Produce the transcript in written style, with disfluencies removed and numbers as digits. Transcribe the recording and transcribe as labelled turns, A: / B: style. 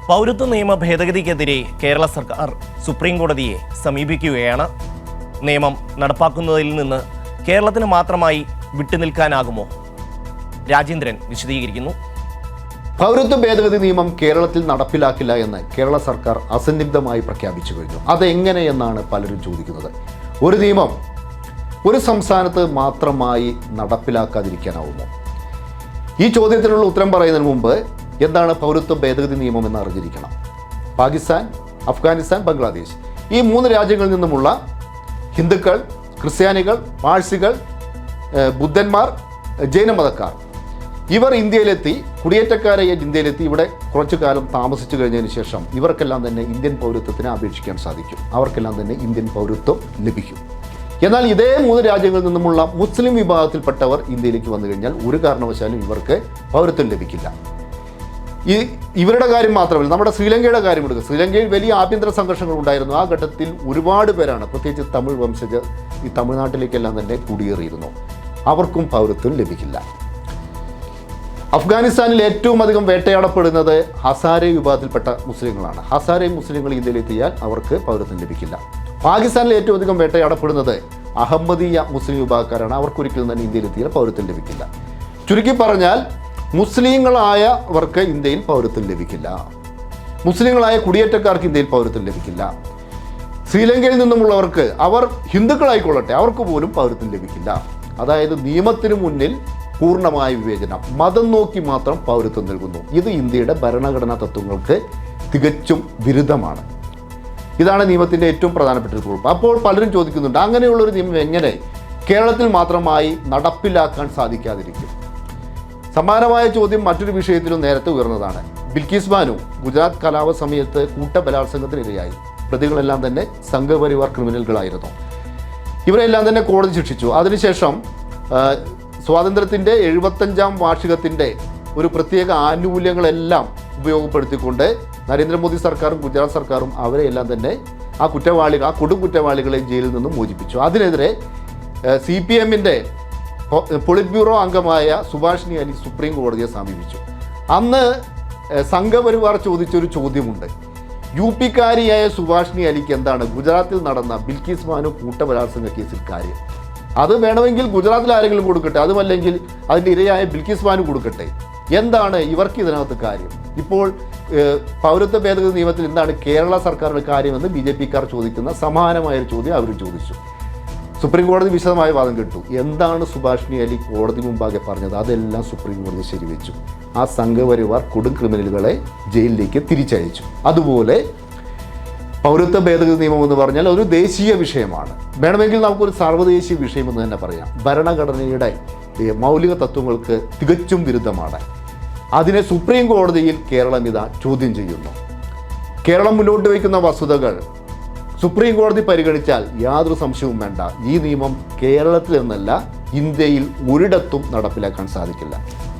A: പൗരത്വ നിയമ ഭേദഗതിക്കെതിരെ കേരള സർക്കാർ സുപ്രീം കോടതിയെ സമീപിക്കുകയാണ്. നിയമം നടപ്പാക്കുന്നതിൽ നിന്ന് കേരളത്തിന് മാത്രമായി വിട്ടുനിൽക്കാനാകുമോ? രാജേന്ദ്രൻ വിശദീകരിക്കുന്നു.
B: പൗരത്വ ഭേദഗതി നിയമം കേരളത്തിൽ നടപ്പിലാക്കില്ല എന്ന് കേരള സർക്കാർ അസന്നിഗ്ധമായി പ്രഖ്യാപിച്ചു കഴിഞ്ഞു. അതെങ്ങനെയെന്നാണ് പലരും ചോദിക്കുന്നത്. ഒരു നിയമം ഒരു സംസ്ഥാനത്ത് മാത്രമായി നടപ്പിലാക്കാതിരിക്കാനാവുമോ? ഈ ചോദ്യത്തിനുള്ള ഉത്തരം പറയുന്നതിന് മുമ്പ് എന്താണ് പൗരത്വ ഭേദഗതി നിയമം എന്ന് അറിഞ്ഞിരിക്കണം. പാകിസ്ഥാൻ, അഫ്ഗാനിസ്ഥാൻ, ബംഗ്ലാദേശ് ഈ 3 രാജ്യങ്ങളിൽ നിന്നുമുള്ള ഹിന്ദുക്കൾ, ക്രിസ്ത്യാനികൾ, പാഴ്സികൾ, ബുദ്ധന്മാർ, ജൈനമതക്കാർ ഇവർ ഇന്ത്യയിലെത്തി, കുടിയേറ്റക്കാരായി ഇന്ത്യയിലെത്തി ഇവിടെ കുറച്ചു കാലം താമസിച്ചു കഴിഞ്ഞതിന് ശേഷം ഇവർക്കെല്ലാം തന്നെ ഇന്ത്യൻ പൗരത്വത്തിന് അപേക്ഷിക്കാൻ സാധിക്കും. അവർക്കെല്ലാം തന്നെ ഇന്ത്യൻ പൗരത്വം ലഭിക്കും. എന്നാൽ ഇതേ 3 രാജ്യങ്ങളിൽ നിന്നുമുള്ള മുസ്ലിം വിഭാഗത്തിൽപ്പെട്ടവർ ഇന്ത്യയിലേക്ക് വന്നു കഴിഞ്ഞാൽ ഒരു കാരണവശാലും ഇവർക്ക് പൗരത്വം ലഭിക്കില്ല. ഇവരുടെ കാര്യം മാത്രമല്ല, നമ്മുടെ ശ്രീലങ്കയുടെ കാര്യം എടുക്കുക. ശ്രീലങ്കയിൽ വലിയ ആഭ്യന്തര സംഘർഷങ്ങൾ ഉണ്ടായിരുന്നു. ആ ഘട്ടത്തിൽ ഒരുപാട് പേരാണ്, പ്രത്യേകിച്ച് തമിഴ് വംശജർ ഈ തമിഴ്നാട്ടിലേക്കെല്ലാം തന്നെ കുടിയേറിയിരുന്നു. അവർക്കും പൗരത്വം ലഭിക്കില്ല. അഫ്ഗാനിസ്ഥാനിൽ ഏറ്റവും അധികം വേട്ടയാടപ്പെടുന്നത് ഹസാരെ വിഭാഗത്തിൽപ്പെട്ട മുസ്ലിങ്ങളാണ്. ഹസാരെ മുസ്ലിങ്ങൾ ഇന്ത്യയിലെത്തിയാൽ അവർക്ക് പൗരത്വം ലഭിക്കില്ല. പാകിസ്ഥാനിൽ ഏറ്റവും അധികം വേട്ടയാടപ്പെടുന്നത് അഹമ്മദീയ മുസ്ലിം വിഭാഗക്കാരാണ്. അവർക്കൊരിക്കലും തന്നെ ഇന്ത്യയിലെത്തിയാൽ പൗരത്വം ലഭിക്കില്ല. ചുരുക്കി പറഞ്ഞാൽ മുസ്ലിങ്ങളായവർക്ക് ഇന്ത്യയിൽ പൗരത്വം ലഭിക്കില്ല. മുസ്ലിങ്ങളായ കുടിയേറ്റക്കാർക്ക് ഇന്ത്യയിൽ പൗരത്വം ലഭിക്കില്ല. ശ്രീലങ്കയിൽ നിന്നുമുള്ളവർക്ക്, അവർ ഹിന്ദുക്കളായിക്കൊള്ളട്ടെ, അവർക്ക് പോലും പൗരത്വം ലഭിക്കില്ല. അതായത് നിയമത്തിന് മുന്നിൽ പൂർണ്ണമായ വിവേചനം, മതം നോക്കി മാത്രം പൗരത്വം നൽകുന്നു. ഇത് ഇന്ത്യയുടെ ഭരണഘടനാ തത്വങ്ങൾക്ക് തികച്ചും വിരുദ്ധമാണ്. ഇതാണ് നിയമത്തിൻ്റെ ഏറ്റവും പ്രധാനപ്പെട്ട ഒരു കുറിപ്പ്. അപ്പോൾ പലരും ചോദിക്കുന്നുണ്ട്, അങ്ങനെയുള്ളൊരു നിയമം എങ്ങനെ കേരളത്തിൽ മാത്രമായി നടപ്പിലാക്കാൻ സാധിക്കാതിരിക്കും? സമാനമായ ചോദ്യം മറ്റൊരു വിഷയത്തിലും നേരത്തെ ഉയർന്നതാണ്. ബിൽക്കിസ് ബാനു ഗുജറാത്ത് കലാപ സമയത്ത് കൂട്ടബലാത്സംഗത്തിനിരയായി. പ്രതികളെല്ലാം തന്നെ സംഘപരിവാർ ക്രിമിനലുകളായിരുന്നു. ഇവരെല്ലാം തന്നെ കോടതി ശിക്ഷിച്ചു. അതിനുശേഷം സ്വാതന്ത്ര്യത്തിൻ്റെ 75ാം വാർഷികത്തിൻ്റെ ഒരു പ്രത്യേക ആനുകൂല്യങ്ങളെല്ലാം ഉപയോഗപ്പെടുത്തിക്കൊണ്ട് നരേന്ദ്രമോദി സർക്കാരും ഗുജറാത്ത് സർക്കാരും അവരെയെല്ലാം തന്നെ ആ കൊടും കുറ്റവാളികളെ ജയിലിൽ നിന്നും മോചിപ്പിച്ചു. അതിനെതിരെ CPMൻ്റെ പൊളിറ്റ് ബ്യൂറോ അംഗമായ സുഭാഷിണി അലി സുപ്രീം കോടതിയെ സമീപിച്ചു. അന്ന് സംഘപരിവാർ ചോദിച്ചൊരു ചോദ്യമുണ്ട്. UP-കാരിയായ സുഭാഷിണി അലിക്ക് എന്താണ് ഗുജറാത്തിൽ നടന്ന ബിൽക്കിസ് ബാനു കൂട്ടബലാത്സംഗ കേസിൽ കാര്യം? അത് വേണമെങ്കിൽ ഗുജറാത്തിൽ ആരെങ്കിലും കൊടുക്കട്ടെ, അതുമല്ലെങ്കിൽ അതിൻ്റെ ഇരയായ ബിൽക്കിസ് ബാനു കൊടുക്കട്ടെ. എന്താണ് ഇവർക്ക് ഇതിനകത്ത് കാര്യം? ഇപ്പോൾ പൗരത്വ ഭേദഗതി നിയമത്തിൽ എന്താണ് കേരള സർക്കാരിൻ്റെ കാര്യമെന്ന് BJP-ക്കാർ ചോദിക്കുന്ന സമാനമായൊരു ചോദ്യം അവരും ചോദിച്ചു. സുപ്രീം കോടതി വിശദമായ വാദം കേട്ടു. എന്താണ് സുഭാഷിണി അലി കോടതി മുമ്പാകെ പറഞ്ഞത്? അതെല്ലാം സുപ്രീം കോടതി ശരിവെച്ചു. ആ സംഘപരിവാർ കൊടും ക്രിമിനലുകളെ ജയിലിലേക്ക് തിരിച്ചയച്ചു. അതുപോലെ പൗരത്വ ഭേദഗതി നിയമം എന്ന് പറഞ്ഞാൽ ഒരു ദേശീയ വിഷയമാണ്. വേണമെങ്കിൽ നമുക്കൊരു സർവ്വദേശീയ വിഷയമെന്ന് തന്നെ പറയാം. ഭരണഘടനയുടെ മൗലിക തത്വങ്ങൾക്ക് തികച്ചും വിരുദ്ധമാണ്. അതിനെ സുപ്രീം കോടതിയിൽ കേരളം ഇതാ ചോദ്യം ചെയ്യുന്നു. കേരളം മുന്നോട്ട് വയ്ക്കുന്ന വസ്തുതകൾ സുപ്രീം കോടതി പരിഗണിച്ചാൽ യാതൊരു സംശയവും വേണ്ട, ഈ നിയമം കേരളത്തിൽ എന്നല്ല ഇന്ത്യയിൽ ഒരിടത്തും നടപ്പിലാക്കാൻ സാധിക്കില്ല.